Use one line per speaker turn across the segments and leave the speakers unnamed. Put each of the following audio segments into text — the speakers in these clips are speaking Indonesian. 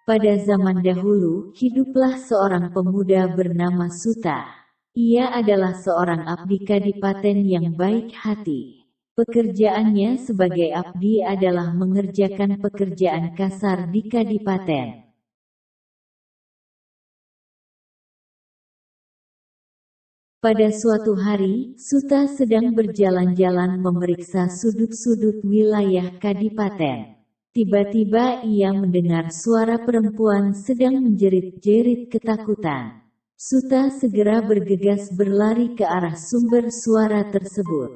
Pada zaman dahulu, hiduplah seorang pemuda bernama Suta. Ia adalah seorang abdi kadipaten yang baik hati. Pekerjaannya sebagai abdi adalah mengerjakan pekerjaan kasar di kadipaten. Pada suatu hari, Suta sedang berjalan-jalan memeriksa sudut-sudut wilayah kadipaten. Tiba-tiba ia mendengar suara perempuan sedang menjerit-jerit ketakutan. Suta segera bergegas berlari ke arah sumber suara tersebut.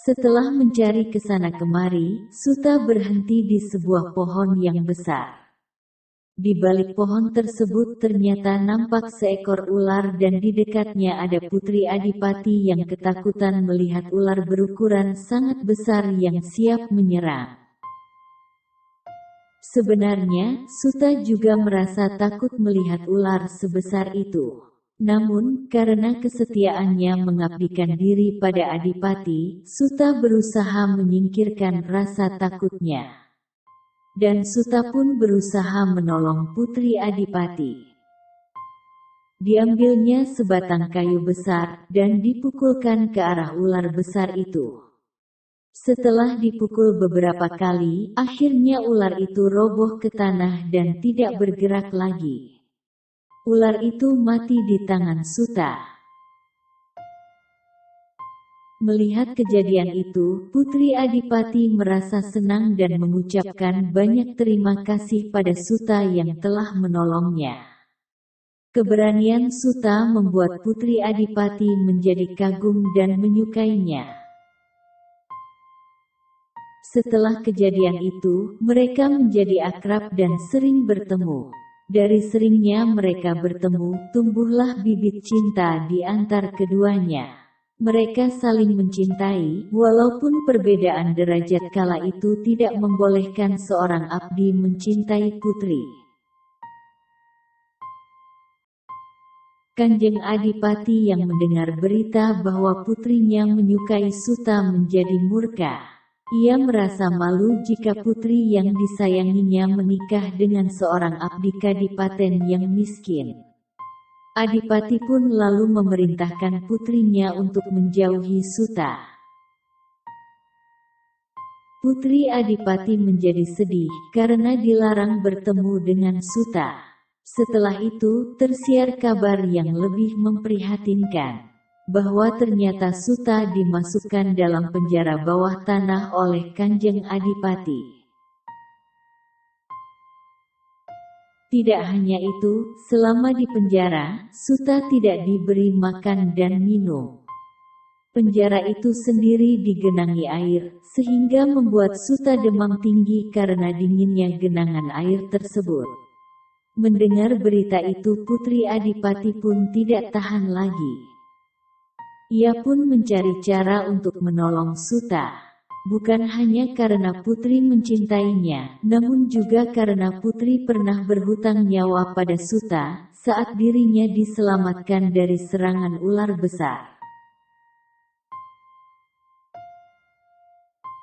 Setelah mencari kesana kemari, Suta berhenti di sebuah pohon yang besar. Di balik pohon tersebut ternyata nampak seekor ular dan di dekatnya ada Putri Adipati yang ketakutan melihat ular berukuran sangat besar yang siap menyerang. Sebenarnya, Suta juga merasa takut melihat ular sebesar itu. Namun, karena kesetiaannya mengabdikan diri pada Adipati, Suta berusaha menyingkirkan rasa takutnya. Dan Suta pun berusaha menolong Putri Adipati. Diambilnya sebatang kayu besar, dan dipukulkan ke arah ular besar itu. Setelah dipukul beberapa kali, akhirnya ular itu roboh ke tanah dan tidak bergerak lagi. Ular itu mati di tangan Suta. Melihat kejadian itu, Putri Adipati merasa senang dan mengucapkan banyak terima kasih pada Suta yang telah menolongnya. Keberanian Suta membuat Putri Adipati menjadi kagum dan menyukainya. Setelah kejadian itu, mereka menjadi akrab dan sering bertemu. Dari seringnya mereka bertemu, tumbuhlah bibit cinta di antar keduanya. Mereka saling mencintai, walaupun perbedaan derajat kala itu tidak membolehkan seorang abdi mencintai putri. Kanjeng Adipati yang mendengar berita bahwa putrinya menyukai Suta menjadi murka. Ia merasa malu jika putri yang disayanginya menikah dengan seorang abdi kadipaten yang miskin. Adipati pun lalu memerintahkan putrinya untuk menjauhi Suta. Putri Adipati menjadi sedih karena dilarang bertemu dengan Suta. Setelah itu, tersiar kabar yang lebih memprihatinkan, bahwa ternyata Suta dimasukkan dalam penjara bawah tanah oleh Kanjeng Adipati. Tidak hanya itu, selama di penjara, Suta tidak diberi makan dan minum. Penjara itu sendiri digenangi air, sehingga membuat Suta demam tinggi karena dinginnya genangan air tersebut. Mendengar berita itu, Putri Adipati pun tidak tahan lagi. Ia pun mencari cara untuk menolong Suta. Bukan hanya karena putri mencintainya, namun juga karena putri pernah berhutang nyawa pada Suta saat dirinya diselamatkan dari serangan ular besar.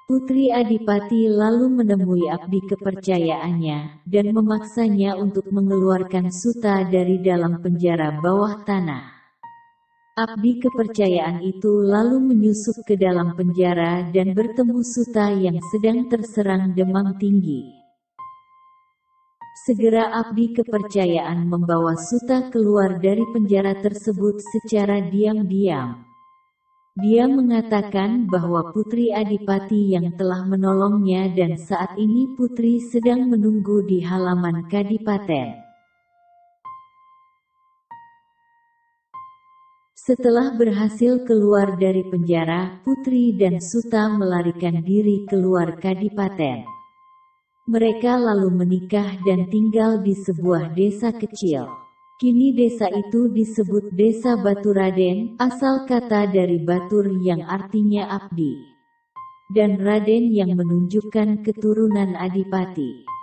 Putri Adipati lalu menemui abdi kepercayaannya dan memaksanya untuk mengeluarkan Suta dari dalam penjara bawah tanah. Abdi kepercayaan itu lalu menyusup ke dalam penjara dan bertemu Suta yang sedang terserang demam tinggi. Segera abdi kepercayaan membawa Suta keluar dari penjara tersebut secara diam-diam. Dia mengatakan bahwa Putri Adipati yang telah menolongnya dan saat ini putri sedang menunggu di halaman kadipaten. Setelah berhasil keluar dari penjara, Putri dan Suta melarikan diri keluar kadipaten. Mereka lalu menikah dan tinggal di sebuah desa kecil. Kini desa itu disebut Desa Baturaden, asal kata dari Batur yang artinya abdi, dan Raden yang menunjukkan keturunan Adipati.